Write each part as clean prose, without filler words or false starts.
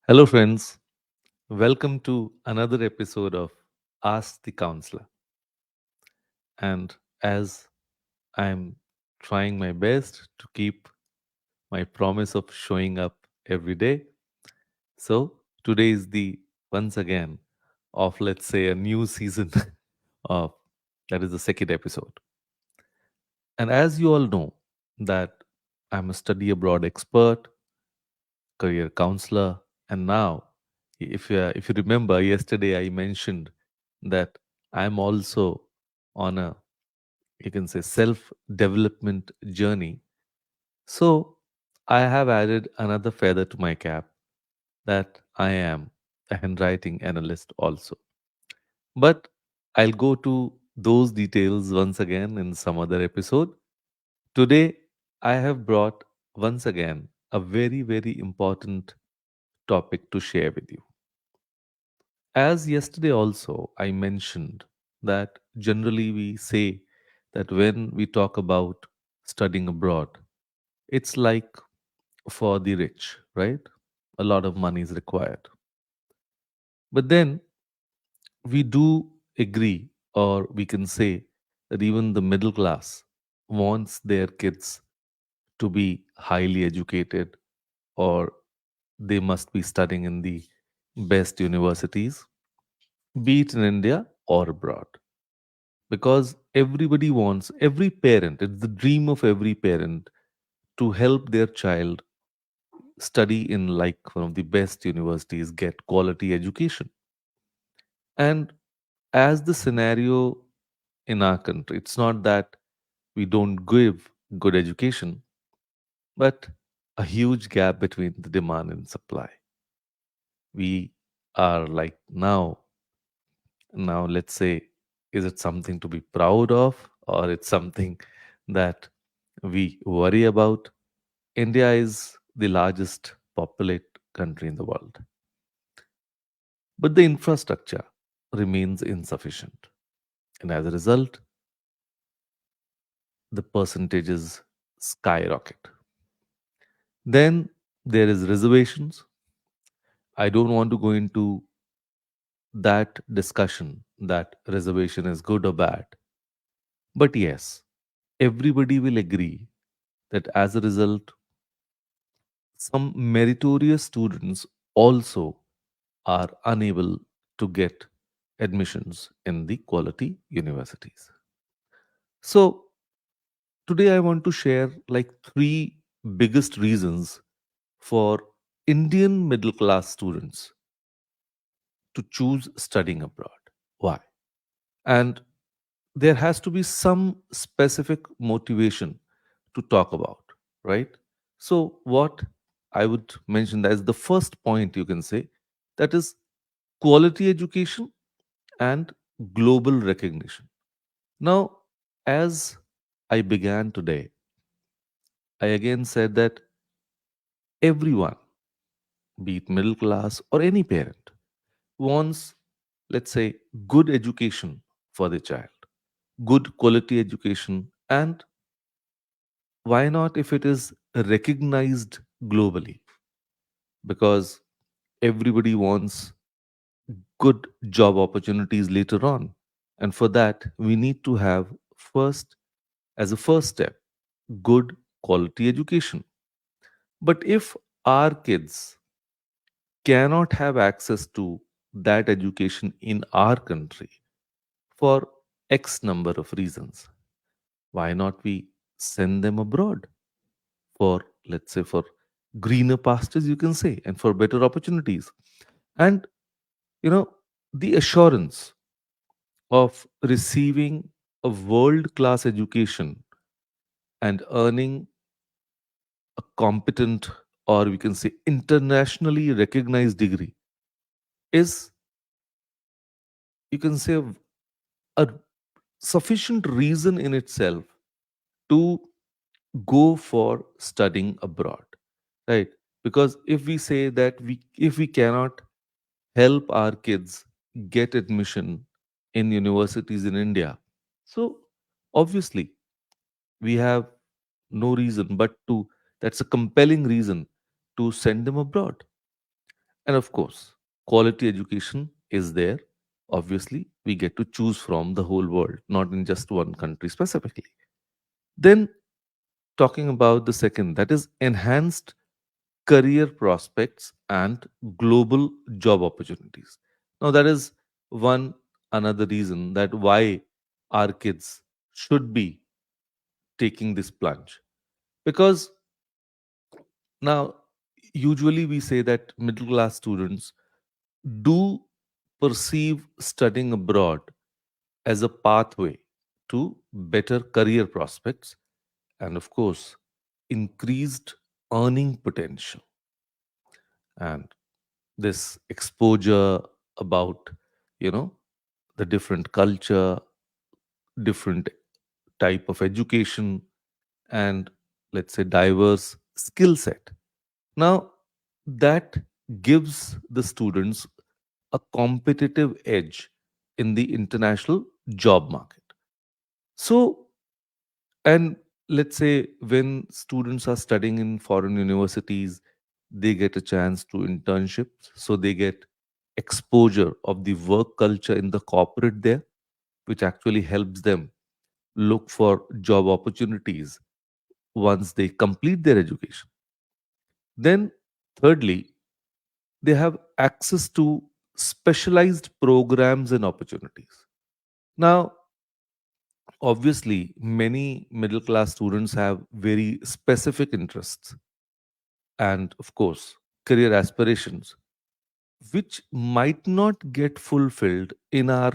Hello, friends. Welcome to another episode of Ask the Counselor. And as I'm trying my best to keep my promise of showing up every day, so today is the once again of, let's say, a new season of that is the second episode. And as you all know, that I'm a study abroad expert, career counselor, and now, if you remember, yesterday I mentioned that I'm also on a, you can say, self development journey. So I have added another feather to my cap, that I am a handwriting analyst also. But I'll go to those details once again in some other episode. Today I have brought once again a very, very important topic to share with you. As yesterday also, I mentioned that generally we say that when we talk about studying abroad, it's like for the rich, right? A lot of money is required. But then we do agree, or we can say that even the middle class wants their kids to be highly educated, or they must be studying in the best universities, be it in India or abroad. Because everybody wants, every parent, it's the dream of every parent to help their child study in like one of the best universities, get quality education. And as the scenario in our country, it's not that we don't give good education, but a huge gap between the demand and supply. We are like now let's say, is it something to be proud of, or it's something that we worry about? India is the largest populate country in the world, but the infrastructure remains insufficient, and as a result the percentages skyrocket. Then there is reservations. I don't want to go into that discussion that reservation is good or bad, but yes, everybody will agree that as a result, some meritorious students also are unable to get admissions in the quality universities. So, today I want to share like three biggest reasons for Indian middle class students to choose studying abroad. Why? And there has to be some specific motivation to talk about, right? So, what I would mention as the first point, you can say, that is quality education and global recognition. Now, as I began today, I again said that everyone, be it middle class or any parent, wants, let's say, good education for the child, good quality education, and why not if it is recognized globally? Because everybody wants good job opportunities later on. And for that, we need to have first, as a first step, good quality education. But if our kids cannot have access to that education in our country for X number of reasons, why not we send them abroad for, let's say, for greener pastures, you can say, and for better opportunities? And, you know, the assurance of receiving a world class education and earning a competent, or we can say internationally recognized degree is, you can say, a sufficient reason in itself to go for studying abroad, right? Because if we say that if we cannot help our kids get admission in universities in India, so obviously we have no reason but to, that's a compelling reason to send them abroad. And of course, quality education is there. Obviously, we get to choose from the whole world, not in just one country specifically. Then, talking about the second, that is enhanced career prospects and global job opportunities. Now, that is one another reason that why our kids should be taking this plunge. Because now, usually we say that middle class students do perceive studying abroad as a pathway to better career prospects and, of course, increased earning potential. And this exposure about, you know, the different culture, different type of education, and let's say diverse skill set. Now, that gives the students a competitive edge in the international job market. So, and let's say when students are studying in foreign universities, they get a chance to internships. So they get exposure of the work culture in the corporate there, which actually helps them look for job opportunities once they complete their education. Then, thirdly, they have access to specialized programs and opportunities. Now, obviously, many middle class students have very specific interests and, of course, career aspirations, which might not get fulfilled in our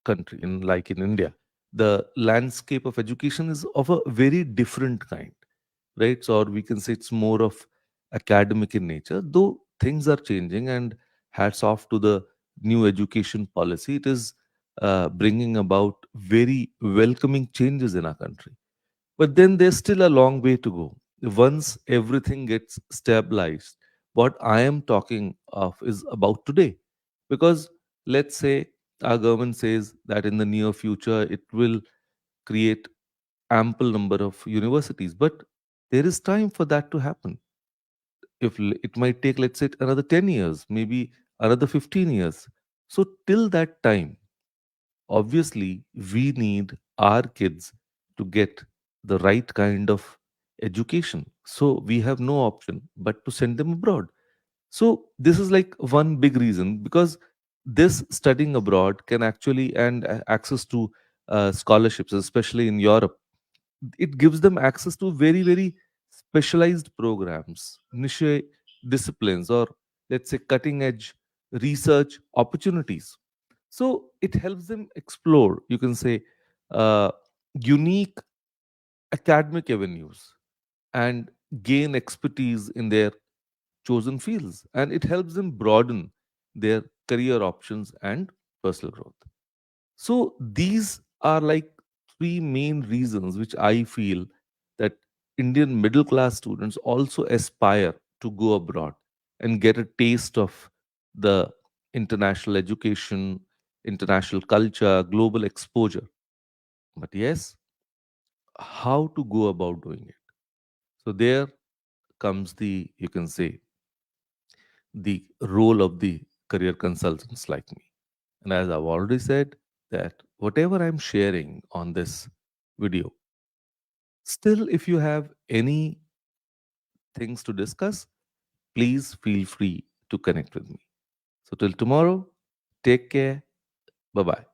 country, in like in India. The landscape of education is of a very different kind, right? So, or we can say it's more of academic in nature, though things are changing, and hats off to the new education policy. It is bringing about very welcoming changes in our country. But then there's still a long way to go. Once everything gets stabilized, what I am talking of is about today. Because let's say our government says that in the near future it will create ample number of universities, but there is time for that to happen. It might take, let's say, another 10 years, maybe another 15 years. So till that time, obviously we need our kids to get the right kind of education, so we have no option but to send them abroad. So this is like one big reason, because this studying abroad can actually, and access to scholarships, especially in Europe, it gives them access to very very specialized programs, niche disciplines, or let's say cutting edge research opportunities. So it helps them explore, you can say, uh, unique academic avenues and gain expertise in their chosen fields, and it helps them broaden their career options and personal growth. So these are like three main reasons which I feel that Indian middle class students also aspire to go abroad and get a taste of the international education, international culture, global exposure. But yes, how to go about doing it? So there comes the, you can say, the role of the career consultants like me. And as I've already said, that whatever I'm sharing on this video, still, if you have any things to discuss, please feel free to connect with me. So, till tomorrow, take care. Bye bye.